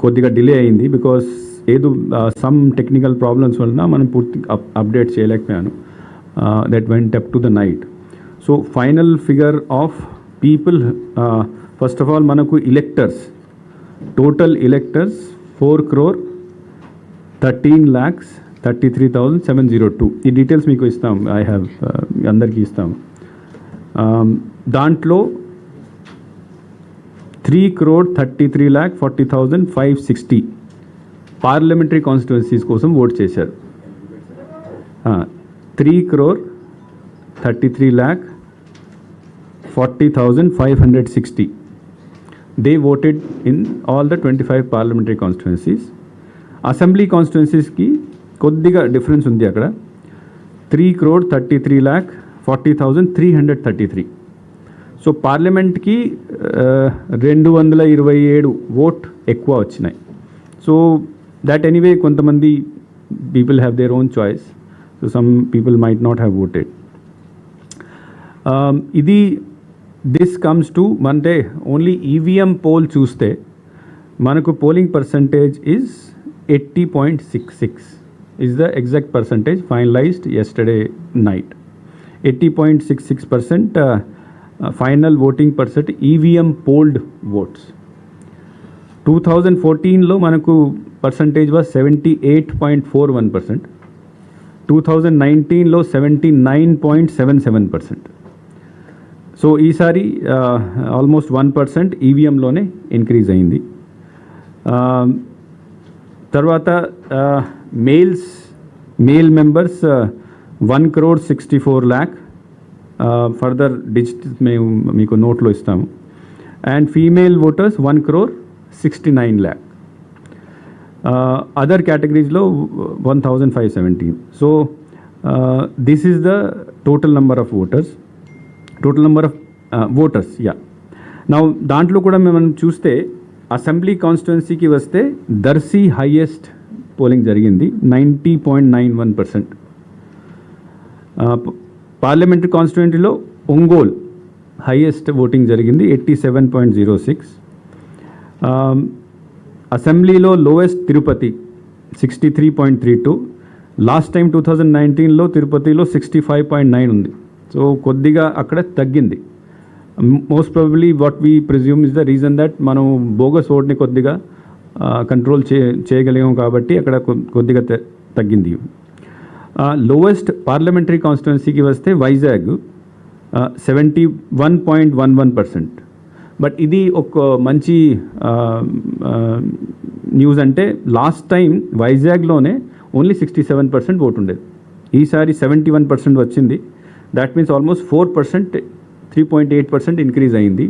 కొద్దిగా డిలే అయింది బికాస్ ఏదో సమ్ టెక్నికల్ ప్రాబ్లమ్స్ వలన మనం పూర్తి అప్డేట్ చేయలేకపోయాను. That went up to the night. So final figure of people, first of all మనకు ఎలెక్టర్స్, టోటల్ ఎలెక్టర్స్ 4,13,33,702. ఈ డీటెయిల్స్ మీకు ఇస్తాం, ఐ హ్యావ్ అందరికీ ఇస్తాము. దాంట్లో 3,33,40,560 పార్లమెంటరీ కాన్స్టిట్యున్సీస్ కోసం ఓట్ చేశారు. 3,33,40,560 they voted in all the 25 parliamentary constituencies. Assembly కాన్స్టిట్యున్సీస్కి కొద్దిగా డిఫరెన్స్ ఉంది. అక్కడ 3,33,40,333. సో పార్లమెంట్కి 227 ఓట్ ఎక్కువ వచ్చినాయి. సో దట్ ఎనీవే కొంతమంది people have their own choice. So some people might not have voted. ఇది దిస్ కమ్స్ టు అంటే ఓన్లీ ఈవీఎం పోల్ చూస్తే మనకు polling percentage is 80.66 is the exact percentage finalized yesterday night. 80.66% final voting percent EVM polled votes. 2014లో మనకు percentage was 78.41%. 2019లో 79.77%. So ఈసారి almost 1% ఈవీఎంలోనే increase అయింది. తర్వాత male members 1,64,00,000. Further digits మేము మీకు నోట్లో ఇస్తాము. And female voters 1,69,00,000. అదర్ కేటగిరీస్లో 1,517. So this is the total number of voters. Yeah. నా దాంట్లో కూడా మనం చూస్తే అసెంబ్లీ కాన్స్టిట్యున్సీకి వస్తే దర్శి హైయెస్ట్ పోలింగ్ జరిగింది, 90.91%. పార్లమెంటరీ కాన్స్టిట్యున్సీలో ఒంగోల్ హైయెస్ట్ ఓటింగ్ జరిగింది, 87.06. అసెంబ్లీలో లోయెస్ట్ తిరుపతి 63.32. లాస్ట్ టైం 2019లో తిరుపతిలో 65.9 ఉంది. సో కొద్దిగా అక్కడ తగ్గింది. Most probably what we presume is the reason that మనం బోగస్ ఓట్ని కొద్దిగా కంట్రోల్ చేయగలిగాం కాబట్టి అక్కడ కొద్దిగా తగ్గింది. లోవెస్ట్ పార్లమెంటరీ కాన్స్టిట్యున్సీకి వస్తే వైజాగ్ 71.11%. బట్ ఇది ఒక మంచి న్యూస్. అంటే లాస్ట్ టైం వైజాగ్లోనే ఓన్లీ 67% ఓటు ఉండేది, ఈసారి 71% వచ్చింది. దాట్ మీన్స్ ఆల్మోస్ట్ 4%, 3.8% ఇంక్రీజ్ అయింది.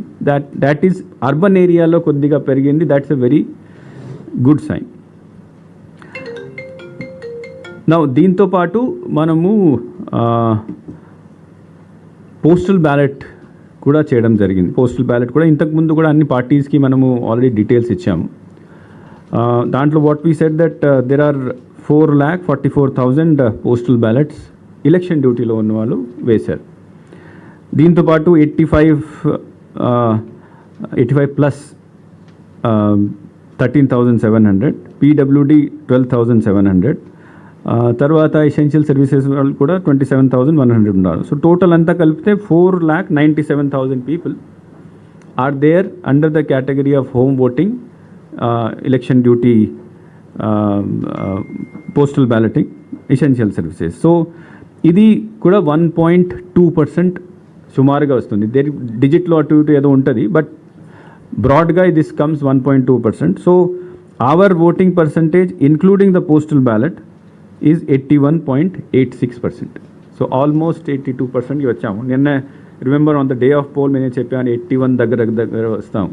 దాట్ ఈజ్ అర్బన్ ఏరియాలో కొద్దిగా పెరిగింది. That's a very good sign. నా దీంతో పాటు మనము పోస్టల్ బ్యాలెట్ కూడా చేయడం జరిగింది. పోస్టల్ బ్యాలెట్ కూడా ఇంతకుముందు కూడా అన్ని పార్టీస్కి మనము ఆల్రెడీ డీటెయిల్స్ ఇచ్చాము. దాంట్లో what we said that there are 4,44,000 postal ballots election డ్యూటీలో ఉన్న వాళ్ళు వేశారు. దీంతోపాటు 85 ప్లస్ 13,700, పీడబ్ల్యూడి 12,700, తర్వాత ఎసెన్షియల్ సర్వీసెస్ వాళ్ళు కూడా 27,100 ఉన్నారు. సో టోటల్ అంతా కలిపితే 4,97,000 people are there under the category of home voting, election duty, postal balloting, essential services. So ఇది కూడా 1.2% సుమారుగా వస్తుంది. డిజిట్లో అటు ఇటు ఏదో ఉంటుంది, బట్ బ్రాడ్గా this comes 1.2%. So our voting percentage including the postal ballot is 81.86%. So almost 82%కి వచ్చాము. నిన్న remember on the day of poll నేను చెప్పాను 81 దగ్గర వస్తాము.